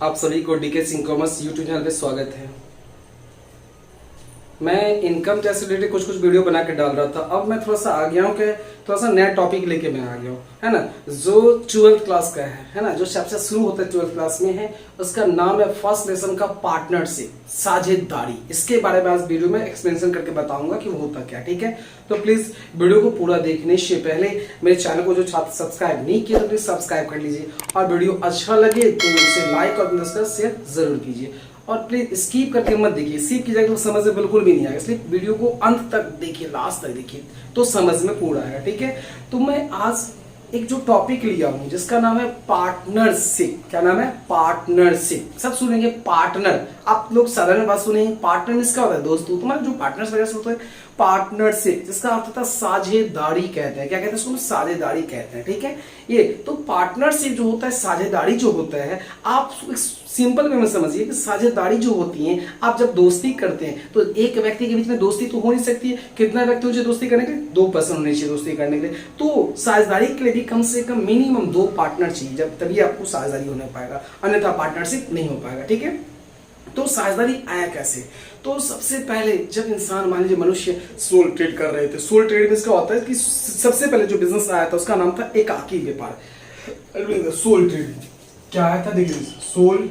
आप सभी को DK Singh commerce YouTube channel पे स्वागत है। मैं इनकम टैक्स से रिलेटेड कुछ वीडियो बना के डाल रहा था। अब मैं थोड़ा सा आ गया हूँ कि थोड़ा सा नया टॉपिक लेके मैं आ गया हूँ, है ना, जो 12th क्लास का है ना, जो चैप्टर शुरू होता है 12th क्लास में है, उसका नाम है फर्स्ट लेसन का पार्टनरशिप, साझेदारी। इसके बारे में आज वीडियो में एक्सप्लेनेशन करके बताऊंगा कि वो होता क्या। ठीक है, तो प्लीज वीडियो को पूरा देखने से पहले मेरे चैनल को जो छात्र सब्सक्राइब नहीं किया तो प्लीज सब्सक्राइब कर लीजिए, और वीडियो अच्छा लगे तो उसे लाइक और शेयर जरूर कीजिए, और प्लीज स्किप करके मत देखिए। स्किप कीजिएगा तो समझ में बिल्कुल भी नहीं आएगा, इसलिए वीडियो को अंत तक देखिए, लास्ट तक देखिए तो समझ में पूरा आएगा। ठीक है, तो मैं आज एक जो टॉपिक लिया हूं जिसका नाम है पार्टनरशिप। क्या नाम है? पार्टनरशिप। सब सुनेंगे पार्टनर, आप लोग साधारण बात सुनेंगे। पार्टनर इसका होता है दोस्तों, तुम्हारे जो पार्टनर्स वगैरह से होते हैं। पार्टनरशिप जिसका अर्थ होता है साझेदारी कहते हैं। क्या कहते हैं उसको? साझेदारी कहते हैं। ठीक है, ये तो पार्टनरशिप जो होता है, साझेदारी जो होता है, आप सिंपल वे में समझिए कि साझेदारी जो होती है, आप जब दोस्ती करते हैं तो एक व्यक्ति के बीच में दोस्ती तो हो नहीं सकती है। कितना व्यक्ति मुझे दोस्ती करने के लिए? 2 पर्सन होने चाहिए दोस्ती करने के लिए। तो साझेदारी के लिए भी कम से कम मिनिमम 2 पार्टनर चाहिए, जब तभी आपको साझेदारी होने पाएगा, अन्यथा पार्टनरशिप नहीं हो पाएगा। ठीक है, तो साझेदारी आया कैसे? तो सबसे पहले जब इंसान, मान लीजिए मनुष्य सोल ट्रेड कर रहे थे, सोल ट्रेड में इसका होता है कि सबसे पहले जो बिजनेस आया था उसका नाम था एकाकी व्यापार। सोल ट्रेड क्या आया था? देखिए, सोल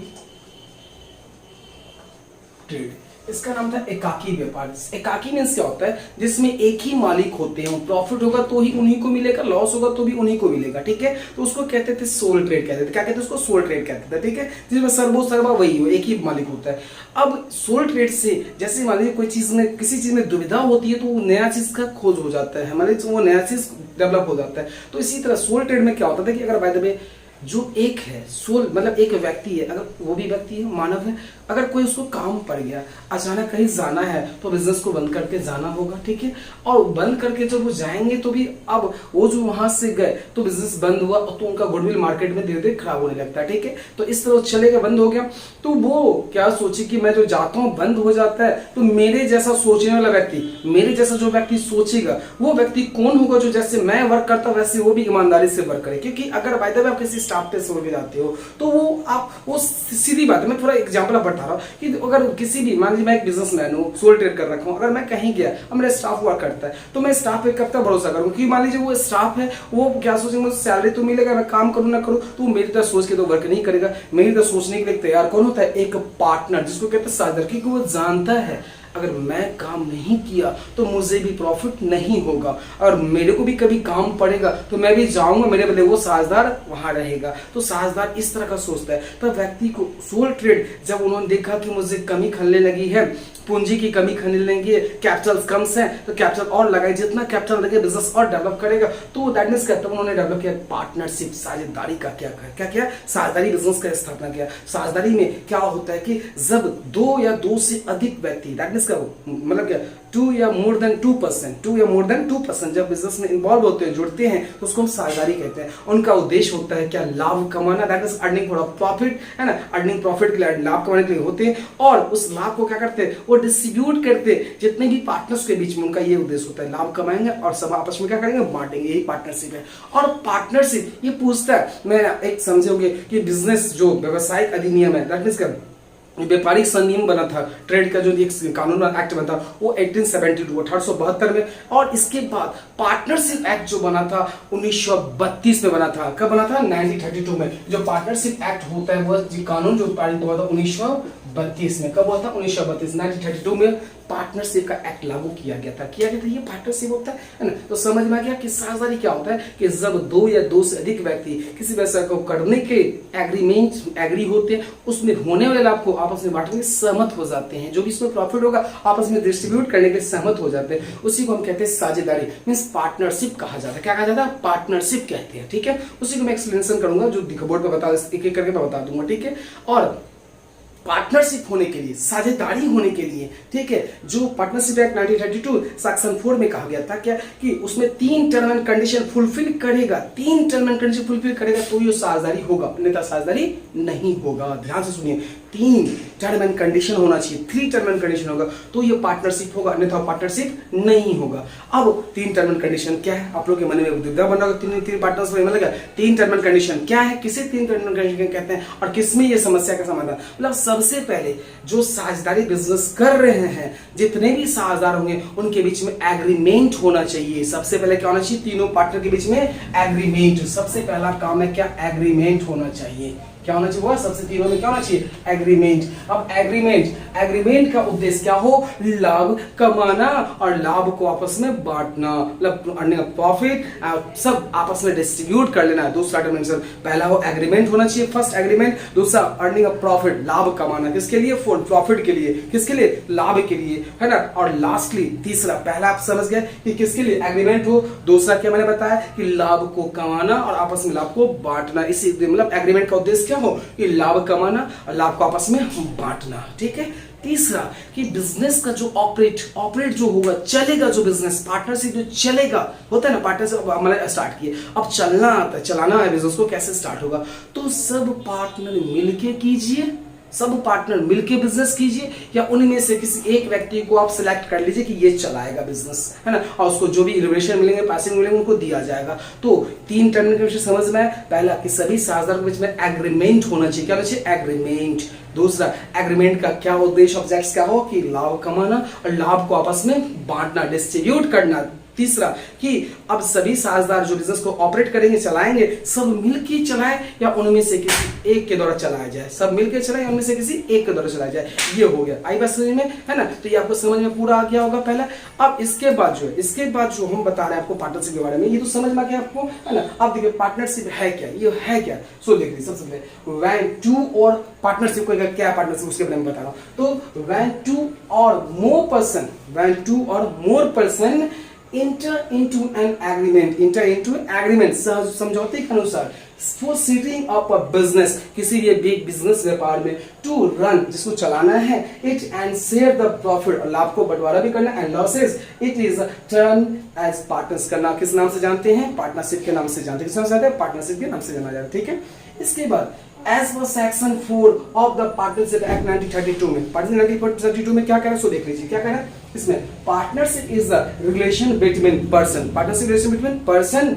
ट्रेड, इसका नाम था एकाकी व्यापार। एकाकी मींस क्या होता है? जिसमें एक ही मालिक होते हैं, प्रॉफिट होगा तो ही उन्हीं को मिलेगा, लॉस होगा तो भी उन्हीं को मिलेगा। ठीक है, तो उसको कहते थे सोल ट्रेड कहते थे। क्या कहते थे उसको? सोल ट्रेड कहते थे। ठीक है, जिसमें सर्वो सर्वा वही हो, एक ही मालिक होता है। अब सोल ट्रेड से जैसे मान लीजिए कोई चीज में, किसी चीज में दुविधा होती है तो वो नया चीज का खोज हो जाता है, मान लीजिए वो नया चीज डेवलप हो जाता है। तो इसी तरह सोल ट्रेड में क्या होता था कि अगर बाय द वे जो एक है सोल, मतलब एक व्यक्ति है, अगर वो भी व्यक्ति है, मानव है, अगर कोई उसको काम पड़ गया, अचानक कहीं जाना है तो बिजनेस को बंद करके जाना होगा। ठीक है, और बंद करके जब वो जाएंगे तो भी अब वो जो वहां से गए तो बिजनेस बंद हुआ तो उनका गुडविल मार्केट में धीरे धीरे खराब होने लगता है। ठीक है, तो इस तरह चलेगा, बंद हो गया तो वो क्या सोचे कि मैं जो जाता हूं बंद हो जाता है तो मेरे जैसा सोचने वाला व्यक्ति, मेरे जैसा जो व्यक्ति सोचेगा वो व्यक्ति कौन होगा? जो जैसे मैं वर्क करता वैसे वो भी ईमानदारी से वर्क करे। क्योंकि अगर बाय द वे आप किसी स्टाफ पे छोड़ के जाते हो तो वो सीधी बात है। मैं थोड़ा एग्जांपल बता रहा हूं कि अगर किसी भी, मान लीजिए मैं एक बिजनेसमैन हूं, सोल ट्रेड कर रखा हूं, अगर मैं कहीं गया और मेरा स्टाफ वर्क करता है तो मैं स्टाफ पे कब तक भरोसा करूं? कि मान लीजिए वो स्टाफ है, वो क्या सोचेंगे, मुझे सैलरी तो मिलेगा, मैं काम करूं ना करूं, तो मेरी तरह सोच के तो वर्क नहीं करेगा। मेरी तरह सोचने के लिए तैयार कौन होता है? एक पार्टनर, जिसको कहते हैं साझेदार। क्योंकि वो जानता है अगर मैं काम नहीं किया तो मुझे भी प्रॉफिट नहीं होगा, और मेरे को भी कभी काम पड़ेगा तो मैं भी जाऊंगा, मेरे बदले वो साझेदार वहां रहेगा। तो साझेदार इस तरह का सोचता है। तब व्यक्ति को सोल ट्रेड, जब उन्होंने देखा कि मुझे कमी खलने लगी है, पूंजी की कमी खलने लगी है, कैपिटल कम है, तो कैपिटल और लगाए, जितना कैपिटल लगे बिजनेस और डेवलप करेगा। तो दैट मींस तब उन्होंने डेवलप किया पार्टनरशिप, साझेदारी का। क्या किया? साझेदारी बिजनेस का स्थापना किया। साझेदारी में क्या होता है कि जब 2 या 2 से अधिक व्यक्ति, दैट मींस का मतलब क्या, 2 या मोर देन 2%, जब बिजनेस में इन्वॉल्व होते हैं, जुड़ते हैं, तो उसको हम साझेदारी कहते हैं। उनका उद्देश्य होता है क्या? लाभ कमाना, that is earning for profit, है ना। अर्निंग प्रॉफिट के लिए, लाभ कमाने के लिए होते हैं, और उस लाभ को क्या करते हैं? वो डिस्ट्रीब्यूट करते हैं जितने भी पार्टनर्स के बीच में। उनका ये उद्देश्य होता है, लाभ कमाएंगे और सब आपस में क्या करेंगे? बांटेंगे। यही पार्टनरशिप है। और पार्टनरशिप ये पूछता है, मैं एक समझोगे कि बिजनेस जो व्यवसायिक अधिनियम है, दैट मींस क्या, व्यापारिक संनियम बना था, ट्रेड का जो एक कानून एक्ट बना था वो 1872 में, और इसके बाद पार्टनरशिप एक्ट जो बना था 1932 में बना था। कब बना था? 1932 में। जो पार्टनरशिप एक्ट होता है वह कानून जो पारित हुआ था 1932 में। कब हुआ था? 1932 में पार्टनरशिप का एक्ट लागू किया गया था। ये पार्टनरशिप होता है ना। तो समझ में आ गया कि साझेदारी क्या होता है कि जब 2 या 2 से अधिक व्यक्ति किसी व्यवसाय को करने के एग्री होते हैं, उसमें होने वाले लाभ को आपस में बांटने में सहमत हो जाते हैं, जो भी इसमें प्रॉफिट होगा आपस में डिस्ट्रीब्यूट करने के सहमत हो जाते हैं। उसी को हम कहते हैं साझेदारी, मींस पार्टनरशिप कहा जाता है। क्या कहा जाता है? पार्टनरशिप कहते हैं। ठीक है, उसी को मैं एक्सप्लेनेशन करूंगा, जो बोर्ड पे बता, एक एक करके मैं बता दूंगा। ठीक है, और पार्टनरशिप होने के लिए, साझेदारी होने के लिए, ठीक है, जो पार्टनरशिप एक्ट 1932 सेक्शन 4 में कहा गया था क्या कि उसमें 3 टर्म एंड कंडीशन फुलफिल करेगा, 3 टर्म एंड कंडीशन फुलफिल करेगा तो ये साझेदारी होगा, अन्यथा साझेदारी नहीं होगा। ध्यान से सुनिए, 3 टर्म एंड कंडीशन होना चाहिए, 3 टर्म एंड कंडीशन होगा तो ये पार्टनरशिप होगा, अन्यथा पार्टनरशिप नहीं होगा। अब 3 टर्म एंड कंडीशन क्या है, आप लोग के मन में दुविधा बन रहा होगा, 3 पार्टनर्स में लगा 3 टर्म एंड कंडीशन क्या है, किसे 3 टर्म एंड कंडीशन कहते हैं और किसमें ये समस्या का समाधान। मतलब सबसे पहले जो साझेदारी बिजनेस कर रहे हैं, जितने भी साझेदार होंगे उनके बीच में एग्रीमेंट होना चाहिए। सबसे पहले क्या होना चाहिए, तीनों पार्टनर के बीच में एग्रीमेंट। सबसे पहला काम है क्या, एग्रीमेंट होना चाहिए। क्या होना चाहिए, सबसे तीनों में क्या होना चाहिए, एग्रीमेंट। अब एग्रीमेंट का उद्देश्य क्या हो, लाभ कमाना और लाभ को आपस में बांटना, मतलब अर्निंग प्रॉफिट सब आपस में डिस्ट्रीब्यूट कर लेना। दूसरा डायमेंशन, पहला हो एग्रीमेंट होना चाहिए, फर्स्ट एग्रीमेंट। दूसरा अर्निंग प्रॉफिट, लाभ कमाना, किसके लिए, फॉर प्रॉफिट के लिए, किसके लिए, लाभ के लिए, है ना। और लास्टली तीसरा, पहला आप समझ गए कि किसके लिए एग्रीमेंट हो, दूसरा क्या मैंने बताया कि लाभ को कमाना और आपस में लाभ को बांटना। इसी मतलब एग्रीमेंट का उद्देश्य क्या हो कि लाभ कमाना और लाभ को आपस में बांटना, ठीक है। तीसरा कि बिजनेस का जो ऑपरेट जो होगा, चलेगा जो बिजनेस, पार्टनरशिप जो चलेगा होता है ना, पार्टनरशिप हमारे स्टार्ट किए, अब चलना आता है, चलाना है बिजनेस को, कैसे स्टार्ट होगा, तो सब पार्टनर मिलके कीजिए, सब पार्टनर मिलके बिजनेस कीजिए, या उनमें से किसी एक व्यक्ति को आप सिलेक्ट कर लीजिए कि ये चलाएगा बिजनेस, है ना, और उसको जो भी इनोवेशन मिलेंगे, पैसे मिलेंगे, उनको दिया जाएगा। तो 3 टर्म के विषय समझ में आया। पहला कि सभी साझेदार के बीच में एग्रीमेंट होना चाहिए, क्या होना चाहिए, एग्रीमेंट। दूसरा, एग्रीमेंट का क्या उद्देश्य, ऑब्जेक्ट्स क्या हो कि लाभ कमाना और लाभ को आपस में बांटना, डिस्ट्रीब्यूट करना। तीसरा कि अब सभी साझेदार जो बिजनेस को ऑपरेट करेंगे, चलाएंगे, सब मिलकर चलाएं या उनमें से किसी एक के द्वारा चलाया जाए, सब मिलकर चलाएं, उनमें से किसी एक के द्वारा चलाया जाए। ये हो गया, आई बात समझ में, है ना। तो ये आपको समझ में पूरा आ गया होगा पहला। अब इसके बाद जो हम बता रहे हैं आपको पार्टनरशिप के बारे में, ये तो समझ में आ गया आपको, है ना। अब देखिए पार्टनरशिप है क्या, ये है क्या, सो देख लीजिए। सबसे पहले व्हेन 2 और पार्टनरशिप को क्या है, पार्टनरशिप उसके बारे में बता रहा हूं। तो व्हेन 2 और more person enter into agreement समझौते के अनुसार for setting up a business, किसी भी एक बिजनेस व्यापार में, to run जिसको चलाना है, it and share the profit और लाभ को बंटवारा भी करना, and losses it is turn as partners करना। किस नाम से जानते हैं, पार्टनरशिप के नाम से जानते हैं। किस नाम से जानते हैं, पार्टनरशिप के नाम से जाना जाता है, ठीक है। इसके बाद As per section 4 of the Partnership Act 1932 में, पार्टनरशिप 1932 में क्या कह रहा है, सो देख लीजिए क्या कह रहा है इसमें। Partnership is the relation between person, partnership relation between person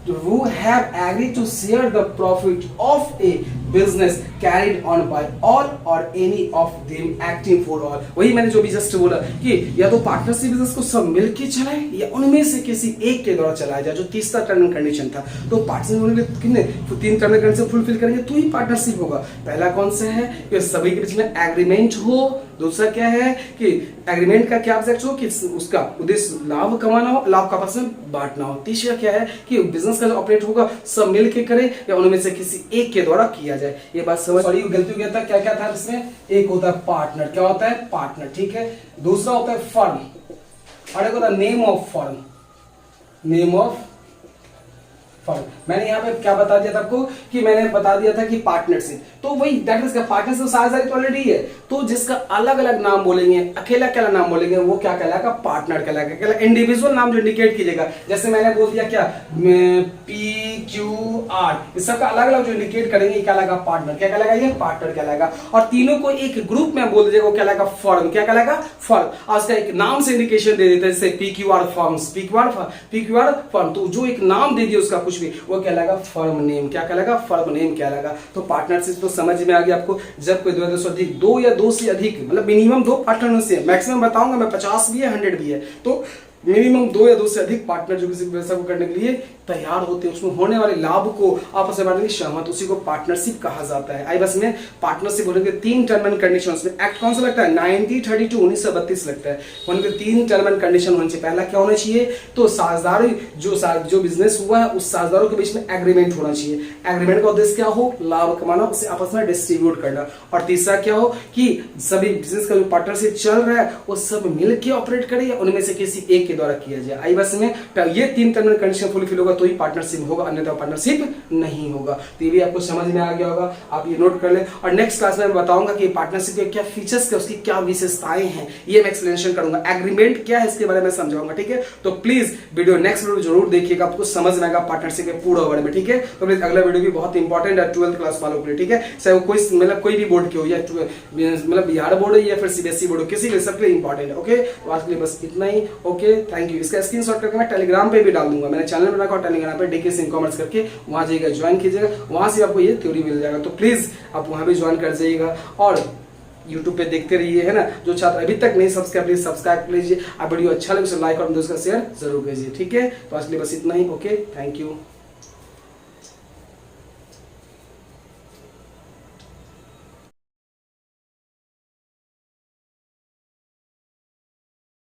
who have agreed to share the profit of a business carried on by all or any of them acting for all। वही मैंने जो भी just बोला कि या तो partnership business को सब मिलके चलाए या उनमें से किसी एक के द्वारा चलाया जाए, जो तीसरा टर्म एंड कंडीशन था। तो पार्टनरशिप कितने 3 टर्म एंड कंडीशन फुलफिल करेंगे तो ही पार्टनरशिप होगा। पहला कौन सा है कि सभी के बीच में एग्रीमेंट हो। दूसरा क्या है कि एग्रीमेंट का क्या ऑब्जेक्ट हो कि उसका उद्देश्य लाभ कमाना हो, लाभ का आपस में बांटना हो। तीसरा क्या है कि बिजनेस का जो ऑपरेट होगा सब मिलके करे या उनमें से किसी एक के द्वारा किया जाए। ये बात समझ, सॉरी गलती हो गया था, क्या क्या था इसमें, एक होता है पार्टनर, क्या होता है पार्टनर, ठीक है। दूसरा होता है फर्म और एक होता है name of firm, name of firm. मैंने यहाँ पे क्या बता दिया था आपको कि मैंने बता दिया था कि पार्टनरशिप, तो वही दैट इज पार्टनरशिप साझेदारी तो ऑलरेडी है, तो जिसका अलग अलग नाम बोलेंगे, अकेला अकेला नाम बोलेंगे, वो क्या कहलाएगा, पार्टनर कहलाएगा। इंडिविजुअल नाम जो इंडिकेट कीजिएगा, जैसे मैंने बोल दिया क्या PQR, इस सबका अलग अलग जो इंडिकेट करेंगे क्या कहलाएगा, पार्टनर। क्या कहलाएगा, ये पार्टनर कहलाएगा। और तीनों को एक ग्रुप में बोल दीजिएगा, वो कहलाएगा फर्म। क्या कहलाएगा, फर्म। और उसका एक नाम से इंडिकेशन दे देते हैं, जैसे PQR फर्म्स, PQR फर्म, तो जो एक नाम दे दिया उसका कुछ भी, वो कहलाएगा फर्म नेम। क्या कहलाएगा, फर्म नेम कहलाएगा। तो पार्टनरशिप तो समझ में आ गया आपको। जब कोई 2 से अधिक, 2 या 2 से अधिक, मतलब मिनिमम 2 पार्टनर से, मैक्सिमम बताऊंगा मैं 50 भी है 100 भी है, तो मिनिमम 2 या 2 से अधिक पार्टनर जो किसी व्यवसाय को करने के लिए तैयार होते हैं, उसमें होने वाले लाभ को आपस में बांटने की सहमत, उसी को पार्टनरशिप कहा जाता है। आई बस में पार्टनरशिप होने के 3 टर्म एंड कंडीशंस में एक्ट कौन सा लगता है, 1932 लगता है। उनके 3 टर्म एंड कंडीशन होने चाहिए। पहला क्या होना चाहिए, तो साझेदार जो बिजनेस हुआ है उस साझेदारों के बीच में एग्रीमेंट होना चाहिए। एग्रीमेंट का उद्देश्य क्या हो, लाभ कमाना, उसे आपस में डिस्ट्रीब्यूट करना। और तीसरा क्या हो कि सभी बिजनेस का जो पार्टनरशिप चल रहा है वो सब मिलकर ऑपरेट करे या उनमें से किसी एक के द्वारा किया जाए। आई बस में ये 3 टर्म एंड कंडीशन फुलफिल होगा तो ही पार्टनरशिप होगा, अन्यथा पार्टनरशिप नहीं होगा। तो ये भी आपको समझ में आ गया होगा, आप ये नोट कर ले। और नेक्स्ट क्लास में मैं बताऊंगा कि पार्टनरशिप के क्या फीचर्स, क्या उसकी क्या विशेषताएं हैं, ये मैं एक्सप्लेनेशन करूंगा। एग्रीमेंट क्या है इसके बारे में समझाऊंगा, ठीक है। तो प्लीज वीडियो नेक्स्ट वीडियो जरूर देखिएगा, आपको समझ में आएगा पार्टनरशिप के पूरा बारे में, ठीक है। तो प्लीज अगला वीडियो भी बहुत इंपॉर्टेंट है 12th क्लास वालों के लिए, ठीक है। चाहे वो कोई मतलब कोई भी बोर्ड के हो, या मतलब बिहार बोर्ड है या फिर सीबीएसई बोर्ड हो, किसी भी सबके लिए इंपॉर्टेंट है। ओके, तो आज के लिए बस इतना ही। Okay, thank you. इसका स्क्रीनशॉट करके मैं टेलीग्राम पे भी डाल दूंगा, मैंने चैनल बना रखा है टेलीग्राम पे, डीके सिंह कॉमर्स करके, वहां जाइएगा, ज्वाइन कीजिएगा, वहां से आपको ये थ्योरी मिल जाएगा। तो प्लीज आप वहां भी ज्वाइन कर जाइएगा और YouTube पे देखते रहिए, है ना। जो छात्र अभी तक नहीं सब्सक्राइब, प्लीज सब्सक्राइब कर लीजिए। आप वीडियो अच्छा लगे तो लाइक और दोस्तों का शेयर जरूर कीजिए, ठीक है। तो आज के लिए बस इतना ही। Okay, thank you.